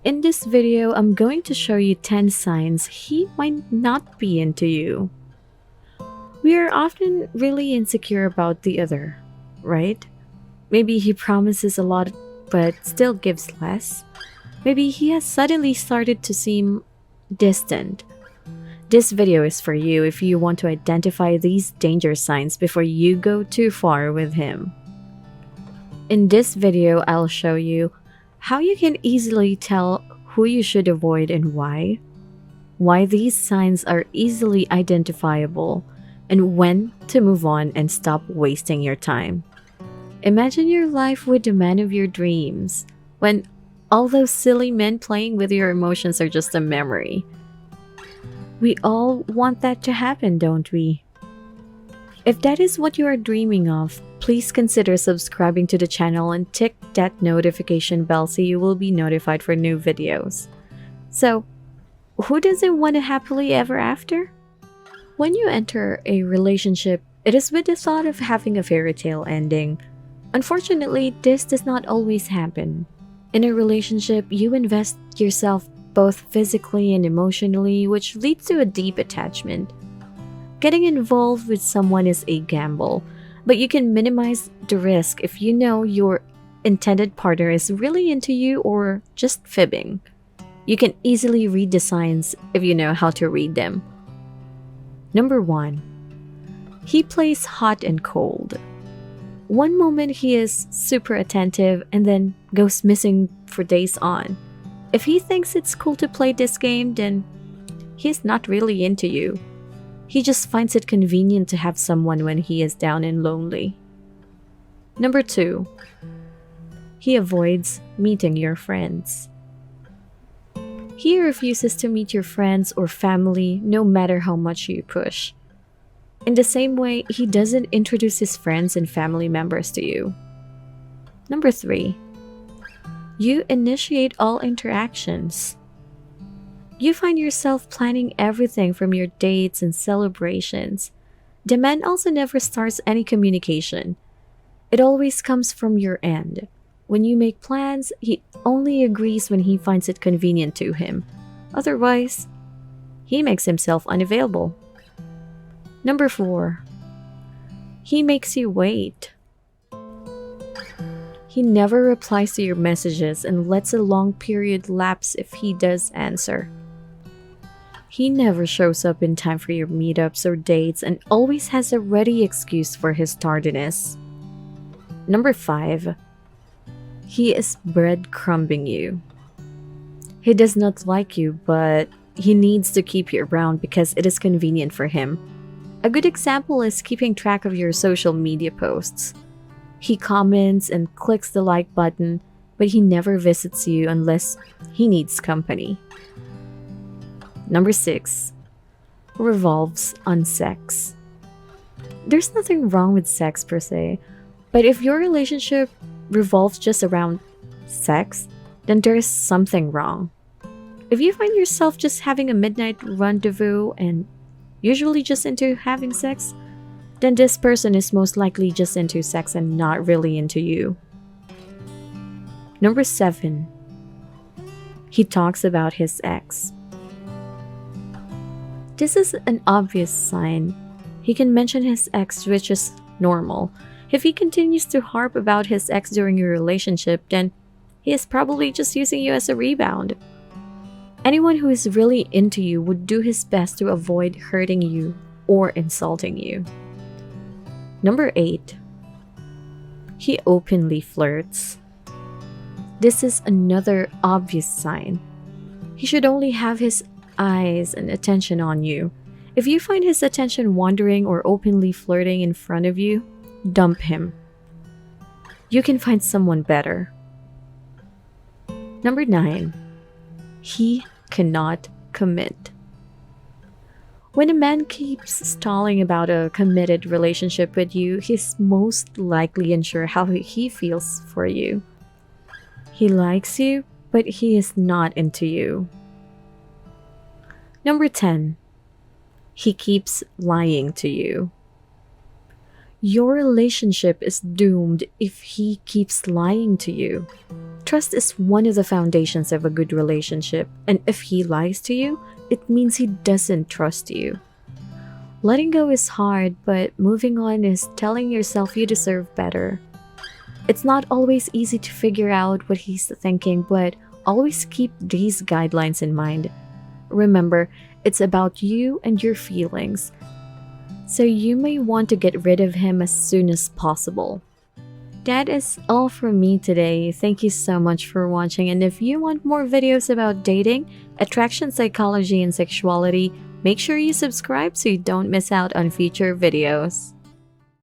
In this video, I'm going to show you 10 signs he might not be into you. We are often really insecure about the other, right? Maybe he promises a lot but still gives less. Maybe he has suddenly started to seem distant. This video is for you if you want to identify these danger signs before you go too far with him. In this video, I'll show you how you can easily tell who you should avoid and why these signs are easily identifiable, and when to move on and stop wasting your time. Imagine your life with the man of your dreams, when all those silly men playing with your emotions are just a memory. We all want that to happen, don't we? If that is what you are dreaming of, please consider subscribing to the channel and tick that notification bell so you will be notified for new videos. So, who doesn't want a happily ever after? When you enter a relationship, it is with the thought of having a fairy tale ending. Unfortunately, this does not always happen. In a relationship, you invest yourself both physically and emotionally, which leads to a deep attachment. Getting involved with someone is a gamble, but you can minimize the risk if you know your intended partner is really into you or just fibbing. You can easily read the signs if you know how to read them. Number 1. He plays hot and cold. One moment he is super attentive and then goes missing for days on. If he thinks it's cool to play this game, then he's not really into you. He just finds it convenient to have someone when he is down and lonely. Number 2. He avoids meeting your friends. He refuses to meet your friends or family no matter how much you push. In the same way, he doesn't introduce his friends and family members to you. Number 3. You initiate all interactions. You find yourself planning everything from your dates and celebrations. The man also never starts any communication. It always comes from your end. When you make plans, he only agrees when he finds it convenient to him. Otherwise, he makes himself unavailable. Number 4. He makes you wait. He never replies to your messages and lets a long period lapse if he does answer. He never shows up in time for your meetups or dates and always has a ready excuse for his tardiness. Number 5. He is breadcrumbing you. He does not like you, but he needs to keep you around because it is convenient for him. A good example is keeping track of your social media posts. He comments and clicks the like button, but he never visits you unless he needs company. Number 6. Revolves on sex. There's nothing wrong with sex per se, but if your relationship revolves just around sex, then there is something wrong. If you find yourself just having a midnight rendezvous and usually just into having sex, then this person is most likely just into sex and not really into you. Number 7. He talks about his ex. This is an obvious sign. He can mention his ex, which is normal. If he continues to harp about his ex during your relationship, then he is probably just using you as a rebound. Anyone who is really into you would do his best to avoid hurting you or insulting you. Number 8. He openly flirts. This is another obvious sign. He should only have his eyes and attention on you. If you find his attention wandering or openly flirting in front of you, dump him. You can find someone better. Number 9. He cannot commit. When a man keeps stalling about a committed relationship with you, he's most likely unsure how he feels for you. He likes you, but he is not into you. Number 10. He keeps lying to you. Your relationship is doomed if he keeps lying to you. Trust is one of the foundations of a good relationship, and if he lies to you, it means he doesn't trust you. Letting go is hard, but moving on is telling yourself you deserve better. It's not always easy to figure out what he's thinking, but always keep these guidelines in mind. Remember, it's about you and your feelings, so you may want to get rid of him as soon as possible. That is all from me today. Thank you so much for watching, and if you want more videos about dating, attraction psychology, and sexuality, make sure you subscribe so you don't miss out on future videos.